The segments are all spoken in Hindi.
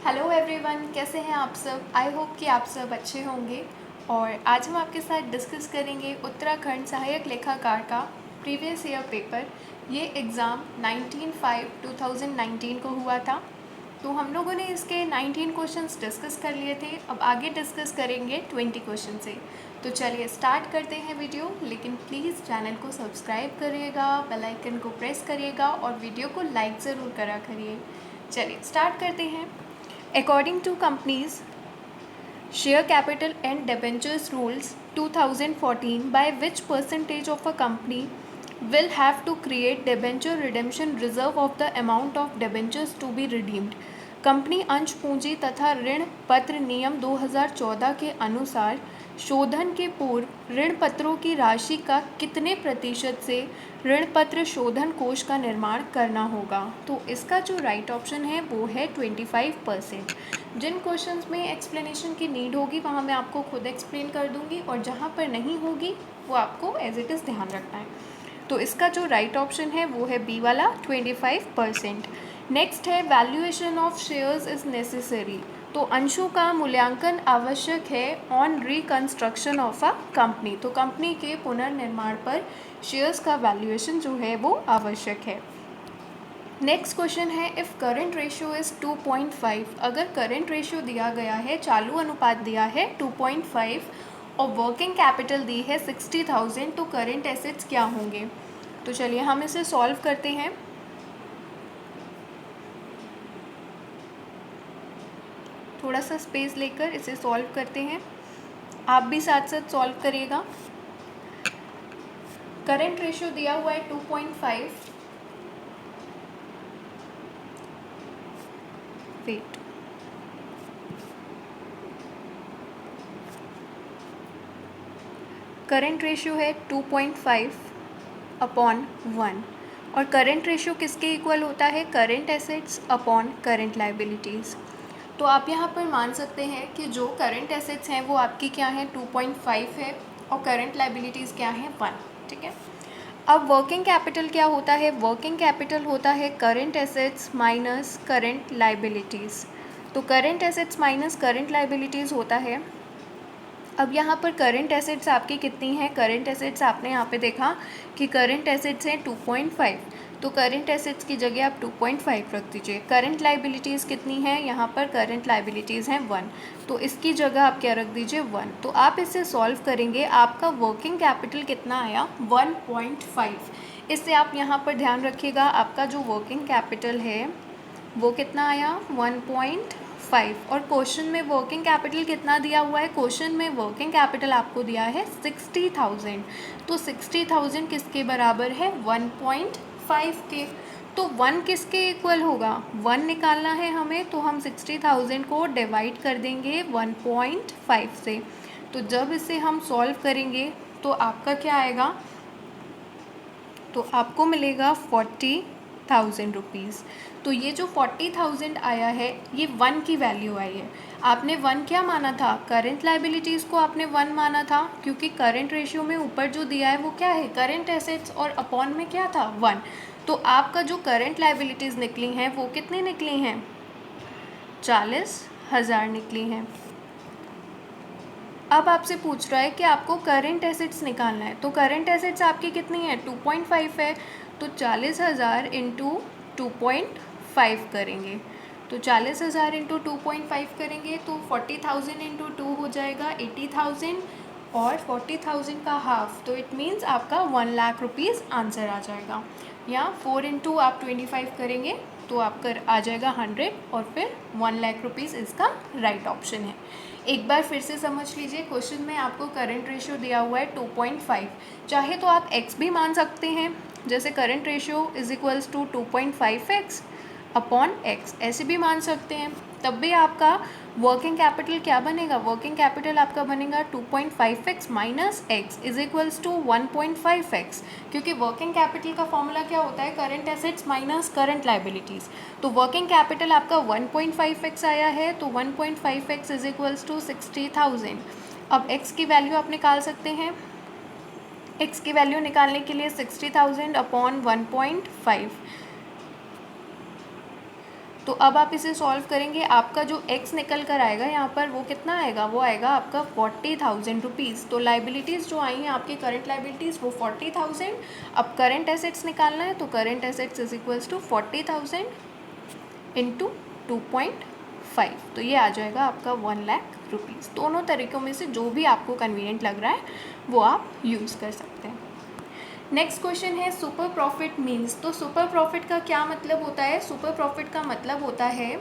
हेलो एवरीवन, कैसे हैं आप सब। आई होप कि आप सब अच्छे होंगे। और आज हम आपके साथ डिस्कस करेंगे उत्तराखंड सहायक लेखाकार का प्रीवियस ईयर पेपर। ये एग्ज़ाम 19/5/2019 को हुआ था। तो हम लोगों ने इसके 19 क्वेश्चंस डिस्कस कर लिए थे। अब आगे डिस्कस करेंगे 20 क्वेश्चन से। तो चलिए स्टार्ट करते हैं वीडियो। लेकिन प्लीज़ चैनल को सब्सक्राइब करिएगा, बेल आइकन को प्रेस करिएगा और वीडियो को लाइक ज़रूर करा करिए। चलिए स्टार्ट करते हैं। According to companies share capital and debentures rules 2014, by which percentage of a company will have to create debenture redemption reserve of the amount of debentures to be redeemed? Company अंश पूंजी तथा ऋण पत्र नियम 2014 के अनुसार शोधन के पूर्व ऋण पत्रों की राशि का कितने प्रतिशत से ऋण पत्र शोधन कोष का निर्माण करना होगा? तो इसका जो राइट ऑप्शन है वो है 25%। जिन क्वेश्चंस में एक्सप्लेनेशन की नीड होगी वहाँ मैं आपको खुद एक्सप्लेन कर दूंगी, और जहाँ पर नहीं होगी वो आपको एज इट इज़ ध्यान रखना है। तो इसका जो राइट ऑप्शन है वो है बी वाला 25%। नेक्स्ट है valuation of shares is necessary. तो अंशों का मूल्यांकन आवश्यक है on reconstruction of a company. तो कंपनी के पुनर्निर्माण पर शेयर्स का वैल्यूएशन जो है वो आवश्यक है। नेक्स्ट क्वेश्चन है इफ़ करंट रेशियो इज़ 2.5। अगर करंट रेशियो दिया गया है, चालू अनुपात दिया है 2.5 और वर्किंग कैपिटल दी है 60,000, तो करंट एसेट्स क्या होंगे? तो चलिए हम इसे सॉल्व करते हैं। थोड़ा सा स्पेस लेकर इसे सॉल्व करते हैं। आप भी साथ साथ सॉल्व करिएगा। करंट रेशियो दिया हुआ है 2.5। वेट, करंट रेशियो है 2.5 अपॉन 1, और करंट रेशियो किसके इक्वल होता है? Current assets upon current liabilities. तो आप यहाँ पर मान सकते हैं कि जो करंट एसेट्स हैं वो आपकी क्या है 2.5 है, और करंट लाइबिलिटीज़ क्या है 1। ठीक है। अब वर्किंग कैपिटल क्या होता है? वर्किंग कैपिटल होता है current assets minus current liabilities. तो current assets minus current liabilities होता है। अब यहाँ पर करंट एसेट्स आपकी कितनी हैं? करंट एसेट्स आपने यहाँ पे देखा कि करंट एसेट्स हैं 2.5, तो करंट एसेट्स की जगह आप 2.5 रख दीजिए। करंट लाइबिलिटीज़ कितनी हैं? यहाँ पर करंट लाइबिलिटीज़ हैं 1, तो इसकी जगह आप क्या रख दीजिए 1। तो आप इसे सॉल्व करेंगे, आपका वर्किंग कैपिटल कितना आया? 1.5। इससे आप यहाँ पर ध्यान रखिएगा, आपका जो वर्किंग कैपिटल है वो कितना आया? 1.5। और क्वेश्चन में वर्किंग कैपिटल कितना दिया हुआ है? क्वेश्चन में वर्किंग कैपिटल आपको दिया है 60,000। तो 60,000 किसके बराबर है? 1.5 के। तो 1 किसके इक्वल होगा? 1 निकालना है हमें, तो हम 60,000 को डिवाइड कर देंगे 1.5 से। तो जब इसे हम सॉल्व करेंगे तो आपका क्या आएगा? तो आपको मिलेगा 40,000 रुपीज़। तो ये जो 40,000 आया है ये 1 की वैल्यू आई है। आपने 1 क्या माना था? करंट लाइबिलिटीज़ को आपने 1 माना था, क्योंकि करंट रेशियो में ऊपर जो दिया है वो क्या है? करंट एसेट्स, और अपॉन में क्या था? 1। तो आपका जो करंट लाइबिलिटीज़ निकली हैं वो कितनी निकली हैं? 40,000 निकली हैं। अब आपसे पूछ रहा है कि आपको करंट एसेट्स निकालना है, तो करंट एसेट्स आपकी कितनी है? 2.5 है। तो 40,000 इंटू 2.5 करेंगे, तो 40,000 इंटू 2.5 करेंगे तो 40,000 इंटू 2 हो जाएगा 80,000, और 40,000 का हाफ, तो इट मीन्स आपका 1 लाख रुपीज़ आंसर आ जाएगा। या 4 इंटू आप 25 करेंगे तो आपका आ जाएगा 100, और फिर 1 लाख रुपीज़ इसका राइट ऑप्शन है। एक बार फिर से समझ लीजिए, क्वेश्चन में आपको करंट रेशियो दिया हुआ है 2.5। चाहे तो आप x भी मान सकते हैं, जैसे current ratio is equals to 2.5x upon x, ऐसे भी मान सकते हैं। तब भी आपका वर्किंग कैपिटल क्या बनेगा? वर्किंग कैपिटल आपका बनेगा 2.5x minus x is equals to 1.5x, क्योंकि वर्किंग कैपिटल का फॉर्मूला क्या होता है? Current assets minus current liabilities. तो वर्किंग कैपिटल आपका 1.5x आया है, तो 1.5x इज इक्वल्स टू 60,000। अब x की वैल्यू आप निकाल सकते हैं। x की वैल्यू निकालने के लिए 60,000 अपॉन 1.5, तो अब आप इसे सॉल्व करेंगे, आपका जो x निकल कर आएगा यहाँ पर वो कितना आएगा, वो आएगा आपका 40,000 रुपीज़। तो लाइबिलिटीज़ जो आई हैं आपकी करंट लाइबिलिटीज़ वो 40,000। अब करंट एसेट्स निकालना है, तो current assets is equals to 40,000 into 2.5, तो ये आ जाएगा आपका 1 लाख रुपीज़। दोनों तरीक़ों में से जो भी आपको कन्वीनियंट लग रहा है वो आप यूज़ कर सकते हैं। नेक्स्ट क्वेश्चन है सुपर प्रॉफिट मीन्स। तो सुपर प्रॉफिट का क्या मतलब होता है? सुपर प्रॉफिट का मतलब होता है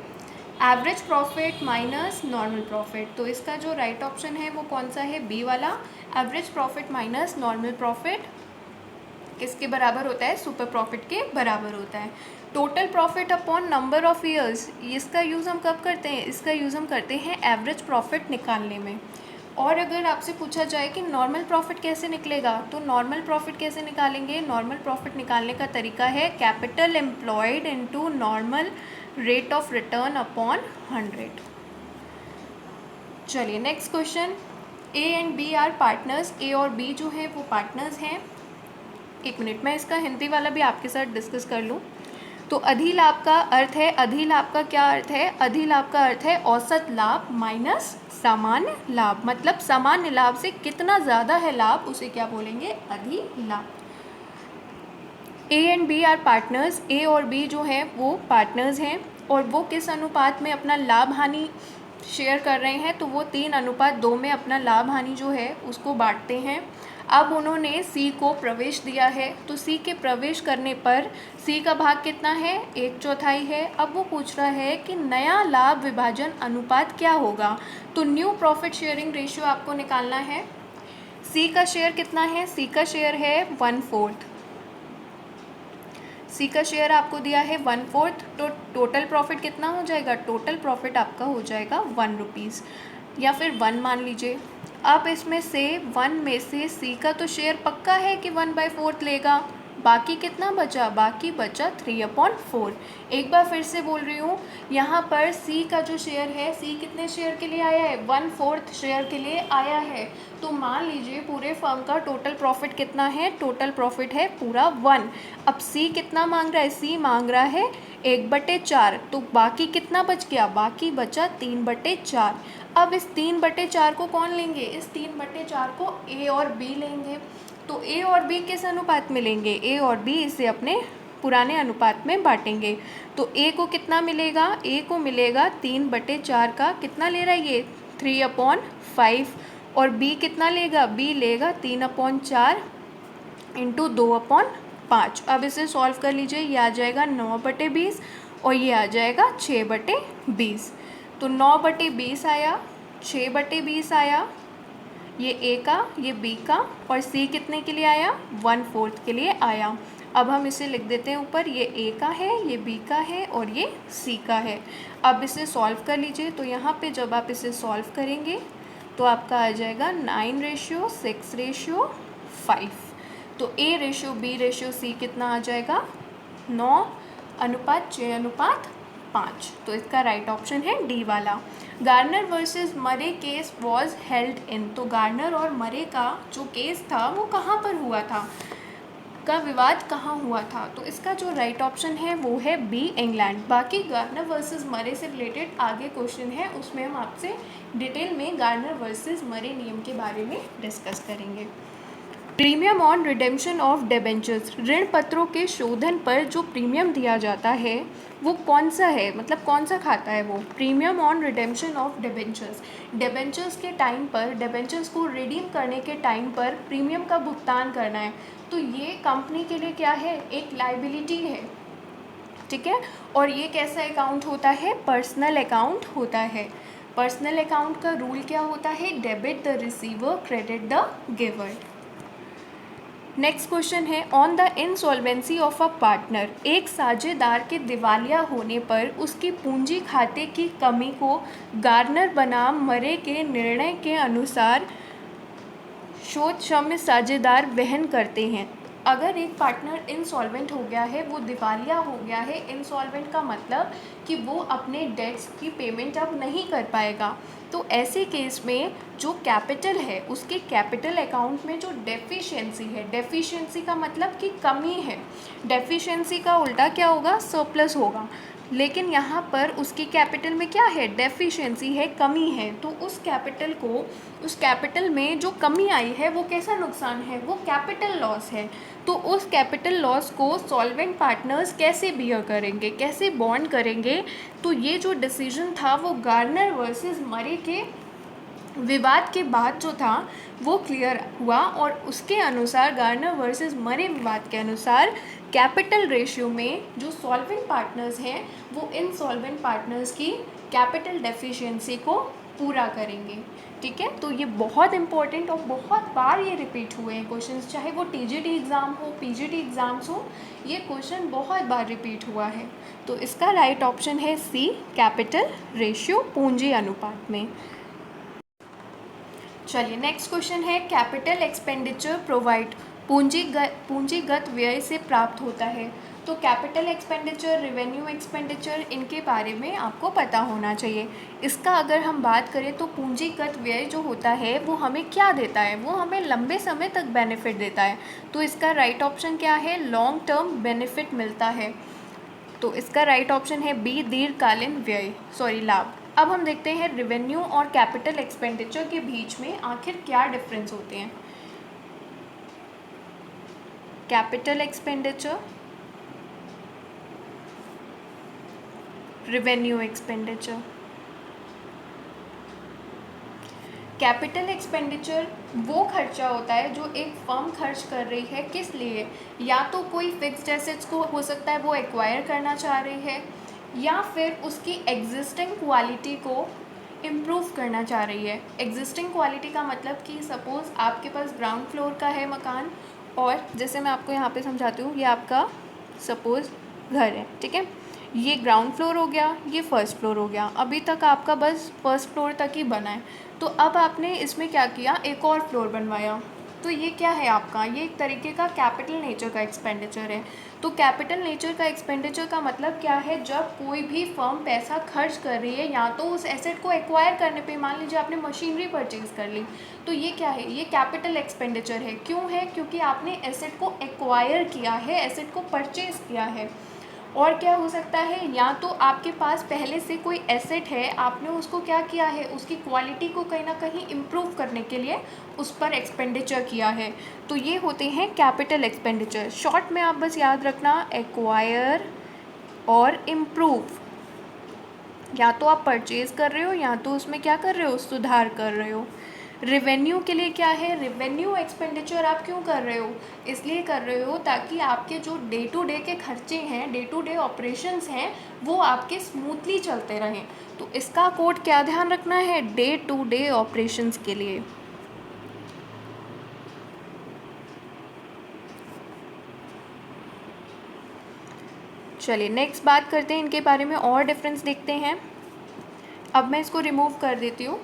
average profit minus normal profit. तो इसका जो राइट ऑप्शन है वो कौन सा है? बी वाला। Average profit minus normal profit किसके बराबर होता है? सुपर प्रॉफिट के बराबर होता है। Total profit upon number of years, इसका यूज़ हम कब करते हैं? इसका यूज़ हम करते हैं एवरेज प्रॉफिट निकालने में। और अगर आपसे पूछा जाए कि नॉर्मल प्रॉफिट कैसे निकलेगा, तो नॉर्मल प्रॉफिट कैसे निकालेंगे? नॉर्मल प्रॉफिट निकालने का तरीका है capital employed into normal rate of return upon 100। चलिए next question, A and B are partners. A और बी जो है वो पार्टनर्स हैं। एक मिनट, मैं इसका हिंदी वाला भी आपके साथ डिस्कस कर लूँ। तो अधिलाभ का अर्थ है, अधिलाभ का क्या अर्थ है? अधिलाभ का अर्थ है औसत लाभ माइनस सामान्य लाभ, मतलब सामान्य लाभ से कितना ज़्यादा है लाभ, उसे क्या बोलेंगे? अधिलाभ। A and B are partners. A और बी जो है वो पार्टनर्स हैं और वो किस अनुपात में अपना लाभ हानि शेयर कर रहे हैं? तो वो 3:2 में अपना लाभ हानि जो है उसको बांटते हैं। अब उन्होंने सी को प्रवेश दिया है, तो सी के प्रवेश करने पर सी का भाग कितना है? 1/4 है। अब वो पूछ रहा है कि नया लाभ विभाजन अनुपात क्या होगा? तो न्यू प्रॉफिट शेयरिंग रेशियो आपको निकालना है। सी का शेयर कितना है? सी का शेयर है 1/4। सी का शेयर आपको दिया है 1/4, तो टोटल प्रॉफिट कितना हो जाएगा? टोटल प्रॉफिट आपका हो जाएगा 1 रुपीज़, या फिर 1 मान लीजिए। अब इसमें से 1 में से सी का तो शेयर पक्का है कि 1/4 लेगा, बाकी कितना बचा? बाकी बचा 3/4। एक बार फिर से बोल रही हूँ, यहाँ पर सी का जो शेयर है, सी कितने शेयर के लिए आया है? 1/4 शेयर के लिए आया है। तो मान लीजिए पूरे फर्म का टोटल प्रॉफिट कितना है? टोटल प्रॉफिट है पूरा 1। अब सी कितना मांग रहा है? सी मांग रहा है 1/4, तो बाकी कितना बच गया? बाकी बचा 3/4। अब इस 3/4 को कौन लेंगे? इस 3/4 को ए और बी लेंगे। तो ए और बी किस अनुपात में लेंगे? ए और बी इसे अपने पुराने अनुपात में बांटेंगे। तो ए को कितना मिलेगा? ए को मिलेगा 3/4 का कितना ले रहा है ये? 3/5। और बी कितना लेगा? बी लेगा 3/4 इंटू 2/5। अब इसे सॉल्व कर लीजिए, ये आ जाएगा 9/20 और ये आ जाएगा 6/20। तो 9/20 आया, 6/20 आया, ये ए का, ये बी का, और सी कितने के लिए आया? 1/4 के लिए आया। अब हम इसे लिख देते हैं ऊपर, ये ए का है, ये बी का है और ये सी का है। अब इसे सॉल्व कर लीजिए, तो यहाँ पे जब आप इसे सॉल्व करेंगे तो आपका आ जाएगा 9:6:5। तो A ratio B ratio C कितना आ जाएगा? 9:6:5। तो इसका राइट ऑप्शन है डी वाला। Garner versus Murray case was held in. तो गार्नर और मरे का जो केस था वो कहाँ पर हुआ था, का विवाद कहाँ हुआ था? तो इसका जो राइट ऑप्शन है वो है बी, इंग्लैंड। बाकी गार्नर वर्सेस मरे से रिलेटेड आगे क्वेश्चन है, उसमें हम आपसे डिटेल में गार्नर वर्सेस मरे नियम के बारे में डिस्कस करेंगे। Premium on redemption of debentures. ऋण पत्रों के शोधन पर जो प्रीमियम दिया जाता है वो कौन सा है, मतलब कौन सा खाता है वो? Premium on redemption of debentures. Debentures के टाइम पर, डिबेंचर्स को रिडीम करने के टाइम पर प्रीमियम का भुगतान करना है। तो ये कंपनी के लिए क्या है? एक लाइबिलिटी है, ठीक है। और ये कैसा अकाउंट होता है? पर्सनल अकाउंट होता है। पर्सनल अकाउंट का रूल क्या होता है? Debit the receiver, credit the giver. Next question है on the insolvency of a partner. एक साझेदार के दिवालिया होने पर उसकी पूंजी खाते की कमी को गार्नर बनाम मरे के निर्णय के अनुसार शोधक्षम साझेदार वहन करते हैं। अगर एक पार्टनर इंसॉल्वेंट हो गया है, वो दिवालिया हो गया है, इंसॉल्वेंट का मतलब कि वो अपने डेट्स की पेमेंट अब नहीं कर पाएगा, तो ऐसे केस में जो कैपिटल है उसके कैपिटल अकाउंट में जो डेफिशिएंसी है, डेफिशिएंसी का मतलब कि कमी है, डेफिशिएंसी का उल्टा क्या होगा? सरप्लस होगा। लेकिन यहाँ पर उसकी कैपिटल में क्या है, डेफिशिएंसी है, कमी है। तो उस कैपिटल में जो कमी आई है वो कैसा नुकसान है, वो कैपिटल लॉस है। तो उस कैपिटल लॉस को सॉल्वेंट पार्टनर्स कैसे बियर करेंगे, कैसे बॉन्ड करेंगे। तो ये जो डिसीजन था वो गार्नर वर्सेस मरे के विवाद के बाद जो था वो क्लियर हुआ, और उसके अनुसार गार्नर वर्सेस मरे विवाद के अनुसार कैपिटल रेशियो में जो सॉल्वेंट पार्टनर्स हैं वो इन सॉल्वेंट पार्टनर्स की कैपिटल डेफिशिएंसी को पूरा करेंगे। ठीक है, तो ये बहुत इंपॉर्टेंट और बहुत बार ये रिपीट हुए हैं क्वेश्चंस, चाहे वो टीजीटी एग्ज़ाम हो, पीजीटी एग्ज़ाम्स हो, ये क्वेश्चन बहुत बार रिपीट हुआ है। तो इसका राइट ऑप्शन है सी, कैपिटल रेशियो, पूंजी अनुपात में। चलिए नेक्स्ट क्वेश्चन है, कैपिटल एक्सपेंडिचर प्रोवाइड पूंजीगत व्यय से प्राप्त होता है। तो कैपिटल एक्सपेंडिचर, रेवेन्यू एक्सपेंडिचर, इनके बारे में आपको पता होना चाहिए। इसका अगर हम बात करें तो पूंजीगत व्यय जो होता है वो हमें क्या देता है, वो हमें लंबे समय तक बेनिफिट देता है। तो इसका राइट ऑप्शन क्या है, लॉन्ग टर्म बेनिफिट मिलता है। तो इसका राइट ऑप्शन है बी, दीर्घकालीन व्यय, लाभ। अब हम देखते हैं रेवेन्यू और कैपिटल एक्सपेंडिचर के बीच में आखिर क्या डिफरेंस होते हैं। Capital expenditure, revenue expenditure. Capital expenditure वो खर्चा होता है जो एक फर्म खर्च कर रही है, किस लिए, या तो कोई फिक्स्ड एसेट्स को हो सकता है वो एक्वायर करना चाह रही है, या फिर उसकी एग्जिस्टिंग क्वालिटी को इम्प्रूव करना चाह रही है। एग्जिस्टिंग क्वालिटी का मतलब कि सपोज़ आपके पास ग्राउंड फ्लोर का है मकान, और जैसे मैं आपको यहाँ पे समझाती हूँ, ये आपका सपोज़ घर है, ठीक है, ये ग्राउंड फ्लोर हो गया, ये फर्स्ट फ्लोर हो गया, अभी तक आपका बस फर्स्ट फ्लोर तक ही बना है। तो अब आपने इसमें क्या किया, एक और फ्लोर बनवाया। तो ये क्या है आपका, ये एक तरीके का कैपिटल नेचर का एक्सपेंडिचर है। तो कैपिटल नेचर का एक्सपेंडिचर का मतलब क्या है, जब कोई भी फर्म पैसा खर्च कर रही है या तो उस एसेट को एक्वायर करने पे, मान लीजिए आपने मशीनरी परचेज कर ली, तो ये क्या है, ये कैपिटल एक्सपेंडिचर है। क्यों है, क्योंकि आपने एसेट को एक्वायर किया है, एसेट को परचेज किया है। और क्या हो सकता है, या तो आपके पास पहले से कोई एसेट है, आपने उसको क्या किया है, उसकी क्वालिटी को कहीं ना कहीं इम्प्रूव करने के लिए उस पर एक्सपेंडिचर किया है। तो ये होते हैं कैपिटल एक्सपेंडिचर। शॉर्ट में आप बस याद रखना, एक्वायर और इम्प्रूव, या तो आप परचेज कर रहे हो या तो उसमें क्या कर रहे हो, सुधार कर रहे हो। रेवेन्यू के लिए क्या है, रेवेन्यू एक्सपेंडिचर आप क्यों कर रहे हो, इसलिए कर रहे हो ताकि आपके जो डे टू डे के खर्चे हैं, डे टू डे ऑपरेशंस हैं, वो आपके स्मूथली चलते रहें। तो इसका कोड क्या ध्यान रखना है, डे टू डे ऑपरेशंस के लिए। चलिए नेक्स्ट बात करते हैं इनके बारे में, और डिफरेंस देखते हैं। अब मैं इसको रिमूव कर देती हूँ।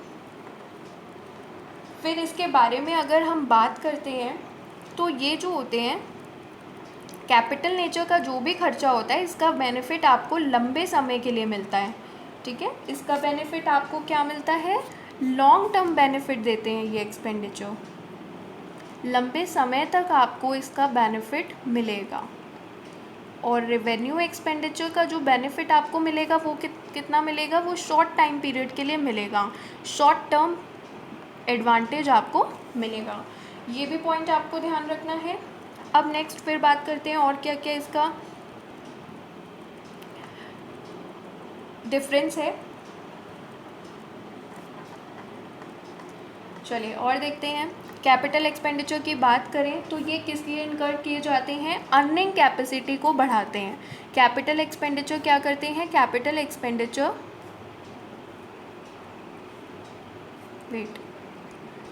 फिर इसके बारे में अगर हम बात करते हैं तो ये जो होते हैं कैपिटल नेचर का जो भी खर्चा होता है, इसका बेनिफिट आपको लंबे समय के लिए मिलता है। ठीक है, इसका बेनिफिट आपको क्या मिलता है, लॉन्ग टर्म बेनिफिट देते हैं ये एक्सपेंडिचर, लंबे समय तक आपको इसका बेनिफिट मिलेगा। और रेवेन्यू एक्सपेंडिचर का जो बेनिफिट आपको मिलेगा वो कितना मिलेगा, वो शॉर्ट टाइम पीरियड के लिए मिलेगा, शॉर्ट टर्म एडवांटेज आपको मिलेगा। ये भी पॉइंट आपको ध्यान रखना है। अब नेक्स्ट फिर बात करते हैं और क्या क्या इसका डिफरेंस है। चलिए और देखते हैं। कैपिटल एक्सपेंडिचर की बात करें तो ये किस लिए इनकर किए जाते हैं, अर्निंग कैपेसिटी को बढ़ाते हैं। कैपिटल एक्सपेंडिचर क्या करते हैं, कैपिटल एक्सपेंडिचर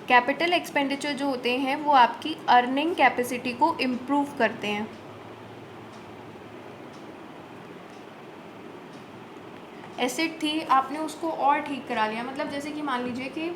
कैपिटल एक्सपेंडिचर जो होते हैं वो आपकी अर्निंग कैपेसिटी को इम्प्रूव करते हैं। एसेट थी, आपने उसको और ठीक करा लिया, मतलब जैसे कि मान लीजिए कि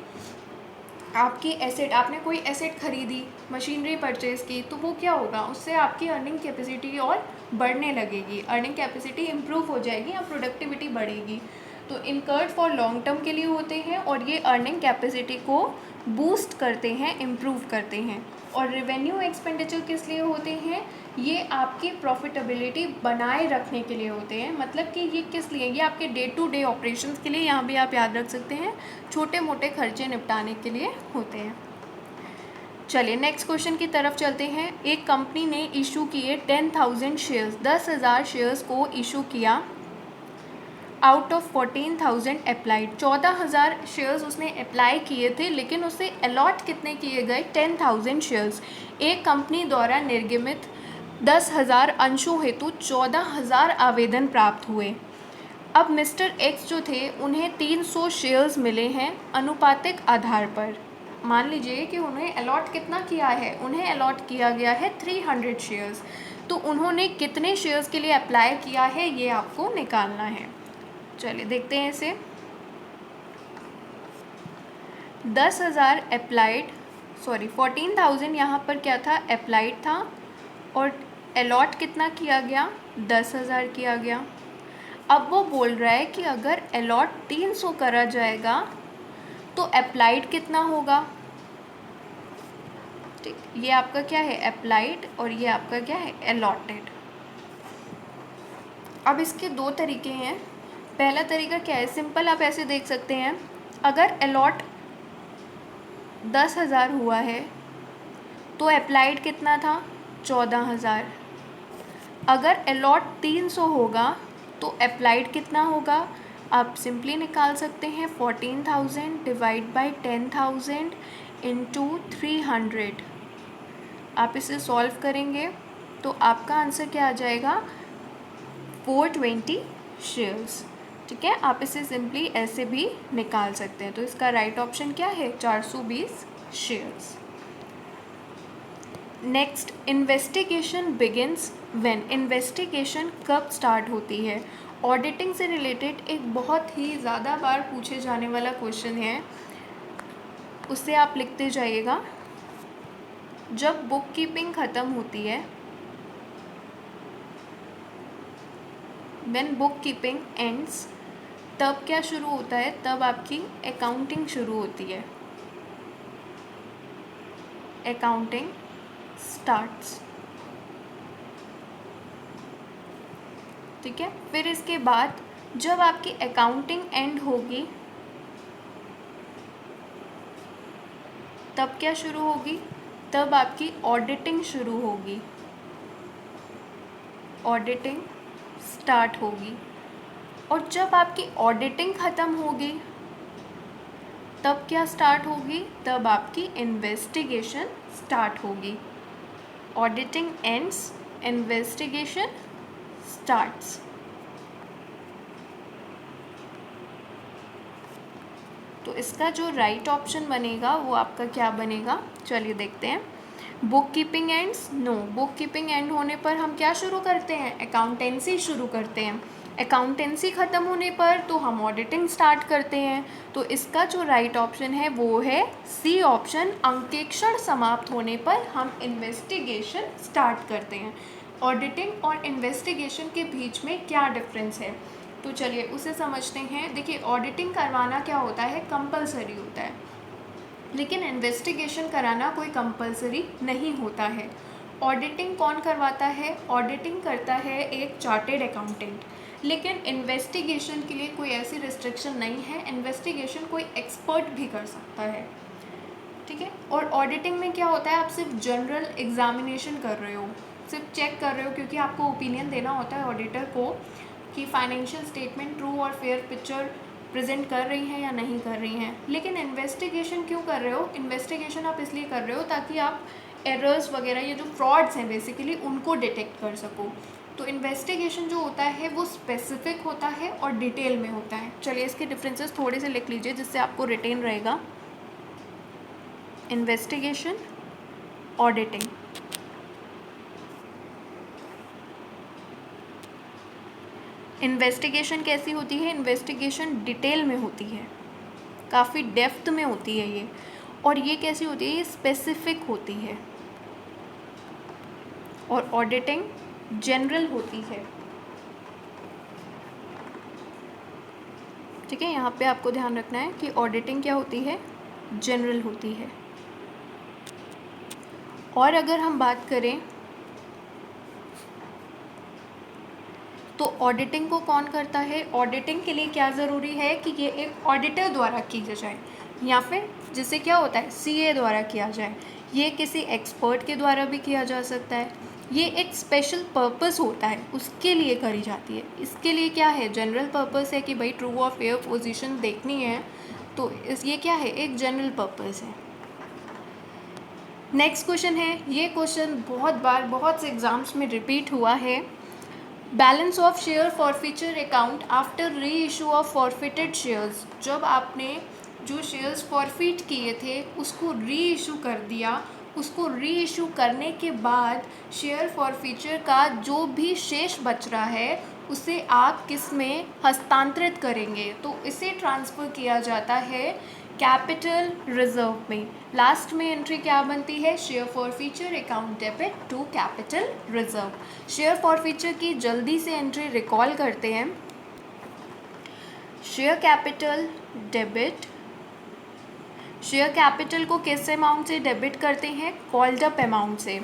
आपकी एसेट, आपने कोई एसेट खरीदी, मशीनरी परचेज की, तो वो क्या होगा, उससे आपकी अर्निंग कैपेसिटी और बढ़ने लगेगी, अर्निंग कैपेसिटी इम्प्रूव हो जाएगी या प्रोडक्टिविटी बढ़ेगी। तो इनकर्ड फॉर लॉन्ग टर्म के लिए होते हैं और ये अर्निंग कैपेसिटी को बूस्ट करते हैं, इम्प्रूव करते हैं। और रेवेन्यू एक्सपेंडिचर किस लिए होते हैं? ये आपकी प्रॉफिटेबिलिटी बनाए रखने के लिए होते हैं। मतलब कि ये किस लिए? ये आपके डे टू डे ऑपरेशंस के लिए, यहाँ भी आप याद रख सकते हैं, छोटे मोटे खर्चे निपटाने के लिए होते हैं। चलिए नेक्स्ट क्वेश्चन की तरफ चलते हैं। एक कंपनी ने इशू किए 10,000 शेयर्स, 10,000 शेयर्स को इशू किया आउट ऑफ 14,000 अप्लाइड। 14,000 शेयर्स उसने अप्लाई किए थे, लेकिन उसे अलॉट कितने किए गए? 10,000 शेयर्स। एक कंपनी द्वारा निर्गमित 10,000 अंशों हेतु 14,000 आवेदन प्राप्त हुए। अब मिस्टर एक्स जो थे उन्हें 300 शेयर्स मिले हैं अनुपातिक आधार पर। मान लीजिए कि उन्हें अलॉट कितना किया है? उन्हें अलॉट किया गया है 300 शेयर्स। तो उन्होंने कितने शेयर्स के लिए अप्लाई किया है, ये आपको निकालना है। चलिए देखते हैं इसे। 10,000 अप्लाइड, 14,000 यहाँ पर क्या था? अप्लाइड था। और अलॉट कितना किया गया? 10,000 किया गया। अब वो बोल रहा है कि अगर अलॉट 300 करा जाएगा तो अप्लाइड कितना होगा? ठीक, ये आपका क्या है? अप्लाइड, और ये आपका क्या है? अलॉटेड। अब इसके दो तरीके हैं। पहला तरीका क्या है? सिंपल, आप ऐसे देख सकते हैं, अगर अलॉट 10,000 हुआ है तो अप्लाइड कितना था? 14,000। अगर अलॉट 300 होगा तो अप्लाइड कितना होगा? आप सिंपली निकाल सकते हैं 14,000 डिवाइड बाई 10,000 इंटू 300। आप इसे सॉल्व करेंगे तो आपका आंसर क्या आ जाएगा? 420 शेयर्स। ठीक है, आप इसे सिंपली ऐसे भी निकाल सकते हैं। तो इसका राइट ऑप्शन क्या है? 420 shares. Next, investigation begins when. Investigation कब स्टार्ट होती है? ऑडिटिंग से रिलेटेड एक बहुत ही ज़्यादा बार पूछे जाने वाला क्वेश्चन है, उससे आप लिखते जाइएगा। जब बुक कीपिंग ख़त्म होती है, व्हेन बुक कीपिंग एंड्स, तब क्या शुरू होता है? तब आपकी अकाउंटिंग शुरू होती है। Accounting starts. ठीक है, फिर इसके बाद जब आपकी अकाउंटिंग एंड होगी तब क्या शुरू होगी? तब आपकी ऑडिटिंग शुरू होगी, ऑडिटिंग स्टार्ट होगी। और जब आपकी ऑडिटिंग ख़त्म होगी तब क्या स्टार्ट होगी? तब आपकी इन्वेस्टिगेशन स्टार्ट होगी। Auditing ends, investigation starts. तो इसका जो राइट ऑप्शन बनेगा वो आपका क्या बनेगा? चलिए देखते हैं। Book keeping ends, no. Book keeping end होने पर हम क्या शुरू करते हैं? अकाउंटेंसी शुरू करते हैं। अकाउंटेंसी ख़त्म होने पर तो हम ऑडिटिंग स्टार्ट करते हैं। तो इसका जो राइट ऑप्शन है वो है सी ऑप्शन। अंकेक्षण समाप्त होने पर हम इन्वेस्टिगेशन स्टार्ट करते हैं। ऑडिटिंग और इन्वेस्टिगेशन के बीच में क्या डिफरेंस है? तो चलिए उसे समझते हैं। देखिए, ऑडिटिंग करवाना क्या होता है? कंपलसरी होता है, लेकिन इन्वेस्टिगेशन कराना कोई कंपलसरी नहीं होता है। ऑडिटिंग कौन करवाता है? ऑडिटिंग करता है एक चार्टेड अकाउंटेंट, लेकिन इन्वेस्टिगेशन के लिए कोई ऐसी रिस्ट्रिक्शन नहीं है। इन्वेस्टिगेशन कोई एक्सपर्ट भी कर सकता है। ठीक है, और ऑडिटिंग में क्या होता है? आप सिर्फ जनरल एग्जामिनेशन कर रहे हो, सिर्फ चेक कर रहे हो, क्योंकि आपको ओपिनियन देना होता है ऑडिटर को कि फाइनेंशियल स्टेटमेंट ट्रू और फेयर पिक्चर प्रेजेंट कर रही हैं या नहीं कर रही हैं। लेकिन इन्वेस्टिगेशन क्यों कर रहे हो? इन्वेस्टिगेशन आप इसलिए कर रहे हो ताकि आप एरर्स वगैरह, ये जो फ्रॉड्स हैं बेसिकली, उनको डिटेक्ट कर सको। तो इन्वेस्टिगेशन जो होता है वो स्पेसिफिक होता है और डिटेल में होता है। चलिए इसके डिफरेंसेस थोड़े से लिख लीजिए जिससे आपको रिटेन रहेगा। Investigation, auditing. इन्वेस्टिगेशन कैसी होती है? इन्वेस्टिगेशन डिटेल में होती है, काफ़ी डेप्थ में होती है ये। और ये कैसी होती है? ये स्पेसिफिक होती है। और ऑडिटिंग जनरल होती है। ठीक है, यहाँ पे आपको ध्यान रखना है कि ऑडिटिंग क्या होती है? जनरल होती है। और अगर हम बात करें तो ऑडिटिंग को कौन करता है? ऑडिटिंग के लिए क्या ज़रूरी है कि ये एक ऑडिटर द्वारा की जाए, या फिर जिसे क्या होता है सीए द्वारा किया जाए। ये किसी एक्सपर्ट के द्वारा भी किया जा सकता है। ये एक स्पेशल पर्पस होता है, उसके लिए करी जाती है। इसके लिए क्या है, जनरल पर्पस है कि भाई ट्रू और फेयर पोजीशन देखनी है, तो ये क्या है, एक जनरल पर्पस है। नेक्स्ट क्वेश्चन है, ये क्वेश्चन बहुत बार बहुत से एग्जाम्स में रिपीट हुआ है। Balance of share forfeiture account after री इशू ऑफ फॉरफिटेड शेयर्स। जब आपने जो शेयर्स फॉरफिट किए थे उसको री इशू कर दिया, उसको री इशू करने के बाद शेयर फॉरफीचर का जो भी शेष बच रहा है उसे आप किस में हस्तांतरित करेंगे, तो इसे ट्रांसफ़र किया जाता है कैपिटल रिजर्व में। लास्ट में एंट्री क्या बनती है, share forfeiture account debit to capital reserve. Share forfeiture की जल्दी से एंट्री रिकॉल करते हैं। Share capital debit, share capital को किस अमाउंट से डेबिट करते हैं, कॉल्ड अप अमाउंट से।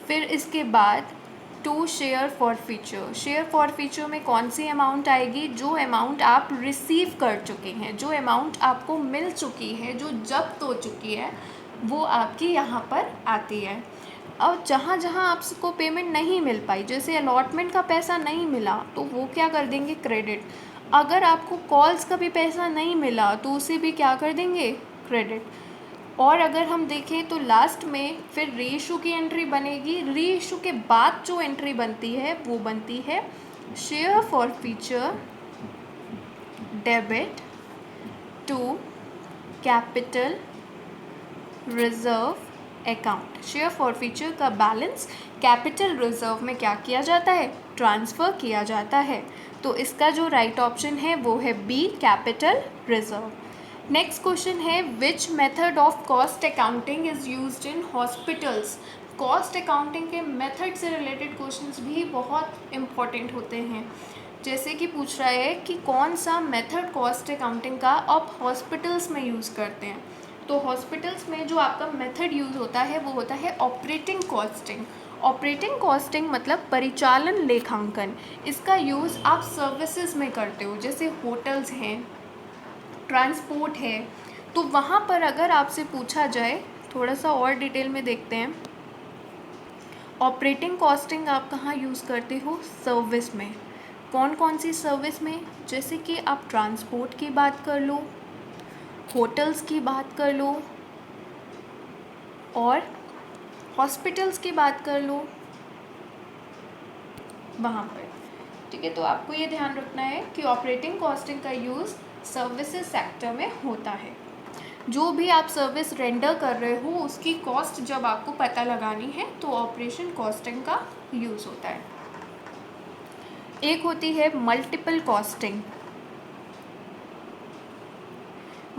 फिर इसके बाद to share forfeiture, share forfeiture में कौन सी अमाउंट आएगी, जो अमाउंट आप रिसीव कर चुके हैं, जो अमाउंट आपको मिल चुकी है, जो जब्त हो चुकी है, वो आपकी यहाँ पर आती है। और जहाँ जहाँ आपको पेमेंट नहीं मिल पाई, जैसे अलॉटमेंट का पैसा नहीं मिला तो वो क्या कर देंगे, क्रेडिट। अगर आपको कॉल्स का भी पैसा नहीं मिला तो उसे भी क्या कर देंगे, क्रेडिट। और अगर हम देखें तो लास्ट में फिर री इशू की एंट्री बनेगी। री इशू के बाद जो एंट्री बनती है वो बनती है share forfeiture debit to capital reserve account. Share forfeiture का बैलेंस कैपिटल रिजर्व में क्या किया जाता है, ट्रांसफ़र किया जाता है। तो इसका जो राइट ऑप्शन है वो है B, capital reserve. Next question है, which method of cost accounting is used in hospitals. Cost accounting के मेथड से रिलेटेड क्वेश्चंस भी बहुत इम्पॉर्टेंट होते हैं। जैसे कि पूछ रहा है कि कौन सा मेथड कॉस्ट अकाउंटिंग का आप हॉस्पिटल्स में यूज़ करते हैं। तो हॉस्पिटल्स में जो आपका मेथड यूज़ होता है वो होता है ऑपरेटिंग कॉस्टिंग। ऑपरेटिंग कॉस्टिंग मतलब परिचालन लेखांकन। इसका यूज़ आप सर्विसेज में करते हो, जैसे होटल्स हैं, ट्रांसपोर्ट है। तो वहाँ पर अगर आपसे पूछा जाए, थोड़ा सा और डिटेल में देखते हैं, ऑपरेटिंग कॉस्टिंग आप कहाँ यूज़ करते हो, सर्विस में। कौन कौन सी सर्विस में, जैसे कि आप ट्रांसपोर्ट की बात कर लो, होटल्स की बात कर लो, और हॉस्पिटल्स की बात कर लो, वहाँ पर। ठीक है, तो आपको ये ध्यान रखना है कि ऑपरेटिंग कॉस्टिंग का यूज़ सर्विसेज सेक्टर में होता है। जो भी आप सर्विस रेंडर कर रहे हो उसकी कॉस्ट जब आपको पता लगानी है तो ऑपरेशन कॉस्टिंग का यूज़ होता है। एक होती है मल्टीपल कॉस्टिंग।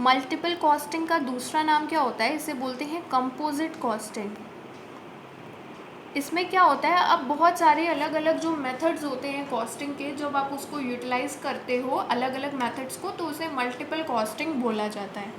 मल्टीपल कॉस्टिंग का दूसरा नाम क्या होता है, इसे बोलते हैं कंपोजिट कॉस्टिंग। इसमें क्या होता है, अब बहुत सारे अलग अलग जो मेथड्स होते हैं कॉस्टिंग के, जब आप उसको यूटिलाइज करते हो अलग अलग मेथड्स को, तो उसे मल्टीपल कॉस्टिंग बोला जाता है।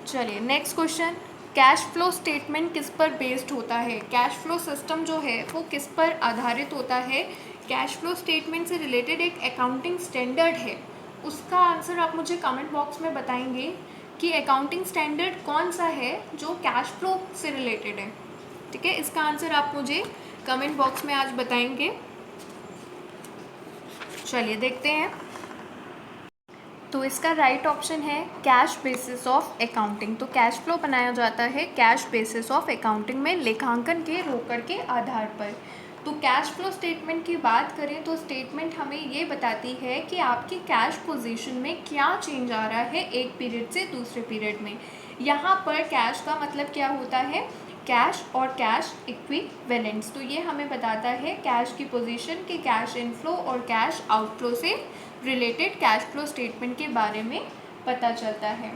चलिए next question, cash flow statement किस पर बेस्ड होता है। कैश फ्लो सिस्टम जो है वो किस पर आधारित होता है। कैश फ्लो स्टेटमेंट से रिलेटेड एक अकाउंटिंग स्टैंडर्ड है, उसका आंसर आप मुझे कमेंट बॉक्स में बताएंगे कि अकाउंटिंग स्टैंडर्ड कौन सा है जो कैश फ्लो से रिलेटेड है। ठीक है, इसका आंसर आप मुझे कमेंट बॉक्स में आज बताएंगे। चलिए देखते हैं। तो इसका राइट ऑप्शन है कैश बेसिस ऑफ अकाउंटिंग। तो कैश फ्लो बनाया जाता है कैश बेसिस ऑफ अकाउंटिंग में, लेखांकन के रोकड़ के आधार पर। तो कैश फ्लो स्टेटमेंट की बात करें तो स्टेटमेंट हमें ये बताती है कि आपकी कैश पोजीशन में क्या चेंज आ रहा है एक पीरियड से दूसरे पीरियड में। यहाँ पर कैश का मतलब क्या होता है, कैश और कैश इक्विवेलेंट्स। तो ये हमें बताता है कैश की पोजीशन कि कैश इनफ्लो और कैश आउटफ्लो से रिलेटेड कैश फ्लो स्टेटमेंट के बारे में पता चलता है।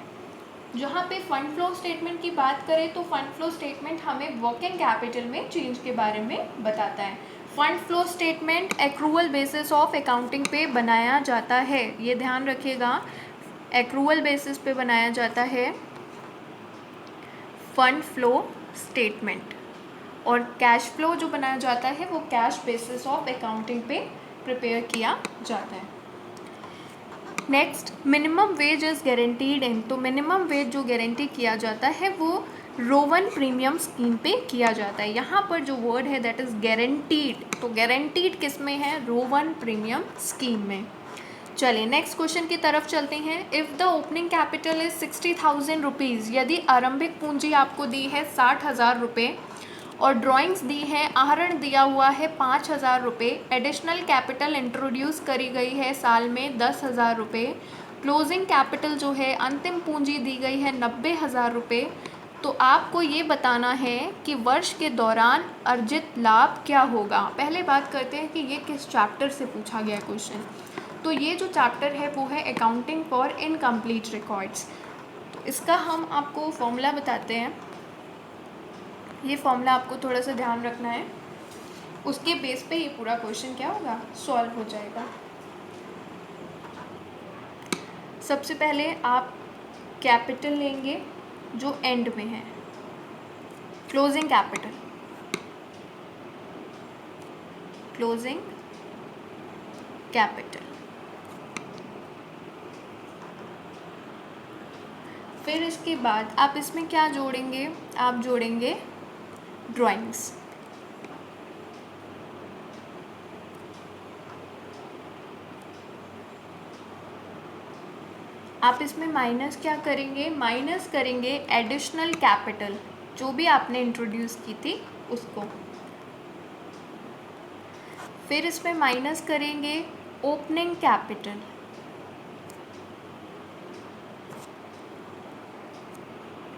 जहाँ पे फंड फ्लो स्टेटमेंट की बात करें तो फंड फ्लो स्टेटमेंट हमें वर्किंग कैपिटल में चेंज के बारे में बताता है। Fund flow statement accrual basis of accounting पे बनाया जाता है, ये ध्यान रखिएगा। एक्रूअल बेसिस पे बनाया जाता है फंड फ्लो स्टेटमेंट, और कैश फ्लो जो बनाया जाता है वो कैश बेसिस ऑफ अकाउंटिंग पे प्रिपेयर किया जाता है। Next, minimum wage is guaranteed इन, तो मिनिमम वेज जो गारंटी किया जाता है वो रोवन प्रीमियम स्कीम पे किया जाता है। यहाँ पर जो वर्ड है दैट इज़ गारंटीड, तो गारंटीड किस में है? रोवन प्रीमियम स्कीम में। चलिए नेक्स्ट क्वेश्चन की तरफ चलते हैं। If the opening capital is 60,000 rupees, यदि आरंभिक पूंजी आपको दी है 60,000 रुपये और ड्राइंग्स दी है, आहरण दिया हुआ है 5,000 रुपये, एडिशनल कैपिटल इंट्रोड्यूस करी गई है साल में 10,000 रुपये, क्लोजिंग कैपिटल जो है अंतिम पूंजी दी गई है 90,000 रुपये, तो आपको ये बताना है कि वर्ष के दौरान अर्जित लाभ क्या होगा। पहले बात करते हैं कि ये किस चैप्टर से पूछा गया क्वेश्चन। तो ये जो चैप्टर है वो है अकाउंटिंग फॉर इनकम्प्लीट रिकॉर्ड्स। तो इसका हम आपको फॉर्मूला बताते हैं। ये फॉर्मूला आपको थोड़ा सा ध्यान रखना है, उसके बेस पे ये पूरा क्वेश्चन क्या होगा? सॉल्व हो जाएगा। सबसे पहले आप कैपिटल लेंगे जो एंड में है, क्लोजिंग कैपिटल, क्लोजिंग कैपिटल। फिर इसके बाद आप इसमें क्या जोड़ेंगे? आप जोड़ेंगे ड्राइंग्स। आप इसमें माइनस क्या करेंगे? माइनस करेंगे एडिशनल कैपिटल, जो भी आपने इंट्रोड्यूस की थी उसको। फिर इसमें माइनस करेंगे ओपनिंग कैपिटल,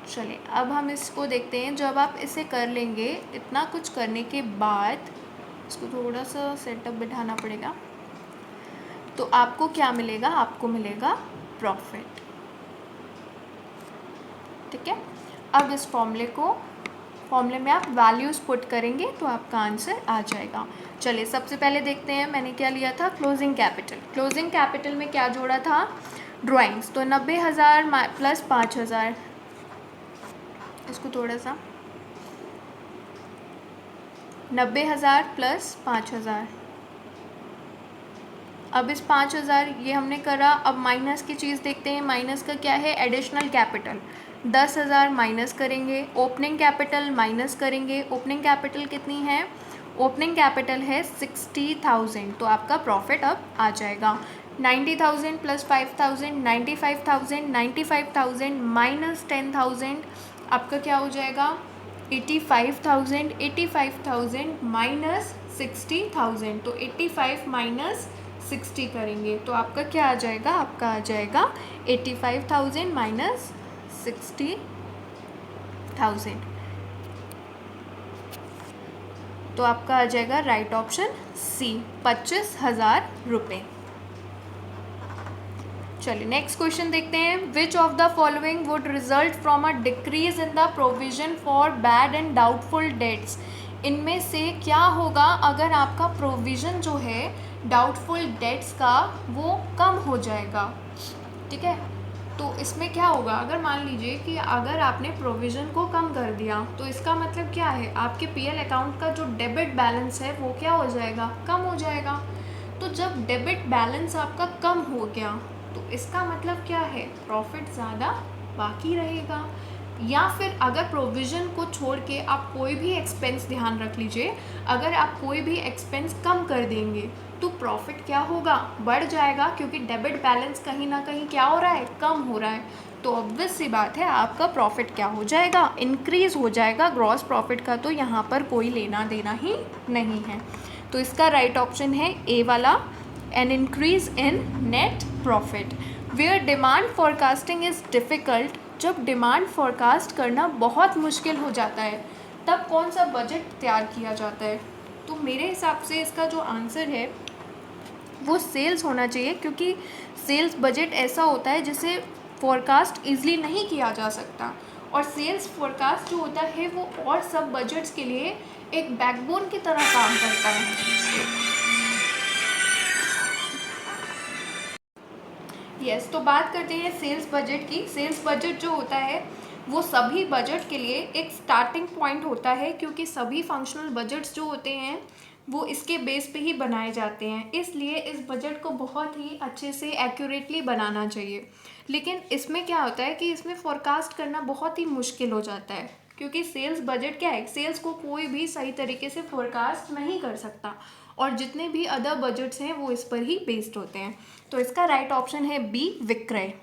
चलिए अब हम इसको देखते हैं। जब आप इसे कर लेंगे, इतना कुछ करने के बाद इसको थोड़ा सा सेटअप बिठाना पड़ेगा, तो आपको क्या मिलेगा? आपको मिलेगा प्रॉफिट। ठीक है, अब इस फॉर्मूले में आप वैल्यूज़ पुट करेंगे तो आपका आंसर आ जाएगा। चलिए सबसे पहले देखते हैं मैंने क्या लिया था, क्लोजिंग कैपिटल। क्लोजिंग कैपिटल में क्या जोड़ा था? ड्राइंग्स। तो 90,000 प्लस 5,000, इसको थोड़ा सा 90,000 प्लस 5,000। अब इस 5,000 ये हमने करा। अब माइनस की चीज़ देखते हैं। माइनस का क्या है? Additional capital. 10,000 माइनस करेंगे, ओपनिंग कैपिटल माइनस करेंगे। ओपनिंग कैपिटल कितनी है? ओपनिंग कैपिटल है 60,000, तो आपका प्रॉफिट अब आ जाएगा 90,000 प्लस 5,000 95,000, 95,000 माइनस 10,000 आपका क्या हो जाएगा? 85,000, 85,000 माइनस 60,000, तो 85 माइनस 60 करेंगे तो आपका क्या आ जाएगा? आपका आ जाएगा 85,000 माइनस 60,000, तो आपका आ जाएगा राइट ऑप्शन सी, 25,000 रुपये। चलिए नेक्स्ट क्वेश्चन देखते हैं। Which of the following would result from a decrease in the provision for bad and doubtful debts, इनमें से क्या होगा अगर आपका प्रोविज़न जो है डाउटफुल डेट्स का वो कम हो जाएगा। ठीक है, तो इसमें क्या होगा? अगर मान लीजिए कि अगर आपने प्रोविज़न को कम कर दिया तो इसका मतलब क्या है? आपके पीएल अकाउंट का जो डेबिट बैलेंस है वो क्या हो जाएगा? कम हो जाएगा। तो जब डेबिट बैलेंस आपका कम हो गया तो इसका मतलब क्या है? प्रॉफिट ज़्यादा बाकी रहेगा। या फिर अगर प्रोविज़न को छोड़ के आप कोई भी एक्सपेंस, ध्यान रख लीजिए, अगर आप कोई भी एक्सपेंस कम कर देंगे तो प्रॉफिट क्या होगा? बढ़ जाएगा, क्योंकि डेबिट बैलेंस कहीं ना कहीं क्या हो रहा है? कम हो रहा है। तो ऑब्वियस सी बात है आपका प्रॉफिट क्या हो जाएगा? इंक्रीज़ हो जाएगा। ग्रॉस प्रॉफिट का तो यहाँ पर कोई लेना देना ही नहीं है। तो इसका राइट ऑप्शन है ए वाला, an increase in net profit. Where demand forecasting is difficult, जब डिमांड फॉरकास्ट करना बहुत मुश्किल हो जाता है तब कौन सा बजट तैयार किया जाता है? तो मेरे हिसाब से इसका जो आंसर है वो सेल्स होना चाहिए, क्योंकि सेल्स बजट ऐसा होता है जिसे फॉरकास्ट ईजिली नहीं किया जा सकता, और सेल्स फॉरकास्ट जो होता है वो और सब बजट्स के लिए एक बैकबोन की तरह काम करता है। यस, तो बात करते हैं सेल्स बजट की। सेल्स बजट जो होता है वो सभी बजट के लिए एक स्टार्टिंग पॉइंट होता है, क्योंकि सभी फंक्शनल बजट्स जो होते हैं वो इसके बेस पे ही बनाए जाते हैं। इसलिए इस बजट को बहुत ही अच्छे से एक्यूरेटली बनाना चाहिए। लेकिन इसमें क्या होता है कि इसमें फोरकास्ट करना बहुत ही मुश्किल हो जाता है, क्योंकि सेल्स बजट क्या है, सेल्स को कोई भी सही तरीके से फोरकास्ट नहीं कर सकता, और जितने भी अदर बजट्स हैं वो इस पर ही बेस्ड होते हैं। तो इसका राइट ऑप्शन है बी, विक्रय।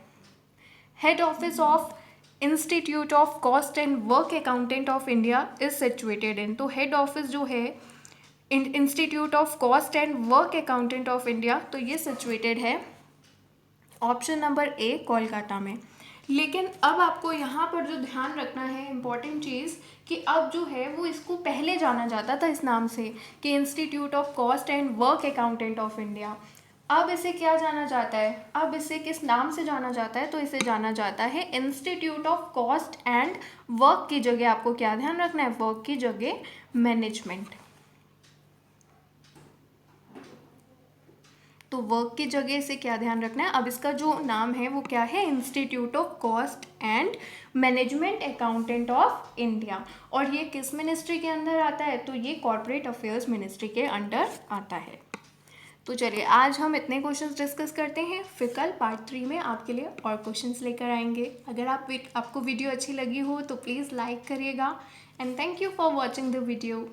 Head office of institute of cost and work accountant of India is situated in, तो हेड ऑफिस जो है institute of cost and work accountant of India, तो ये सिचुएटेड है ऑप्शन नंबर ए, कोलकाता में। लेकिन अब आपको यहाँ पर जो ध्यान रखना है इम्पॉर्टेंट चीज़, कि अब जो है वो इसको पहले जाना जाता था इस नाम से कि institute of cost and work accountant of India. अब इसे क्या जाना जाता है, अब इसे किस नाम से जाना जाता है, तो इसे जाना जाता है institute of cost and work की जगह आपको क्या ध्यान रखना है, वर्क की जगह मैनेजमेंट। तो वर्क की जगह इसे क्या ध्यान रखना है, अब इसका जो नाम है वो क्या है, institute of cost and management accountant of India. और ये किस मिनिस्ट्री के अंदर आता है, तो ये कॉर्पोरेट अफेयर्स मिनिस्ट्री के अंडर आता है। तो चलिए आज हम इतने क्वेश्चंस डिस्कस करते हैं, फिर कल पार्ट 3 में आपके लिए और क्वेश्चंस लेकर आएंगे। अगर आपको वीडियो अच्छी लगी हो तो प्लीज़ लाइक करिएगा, and thank you for watching the video.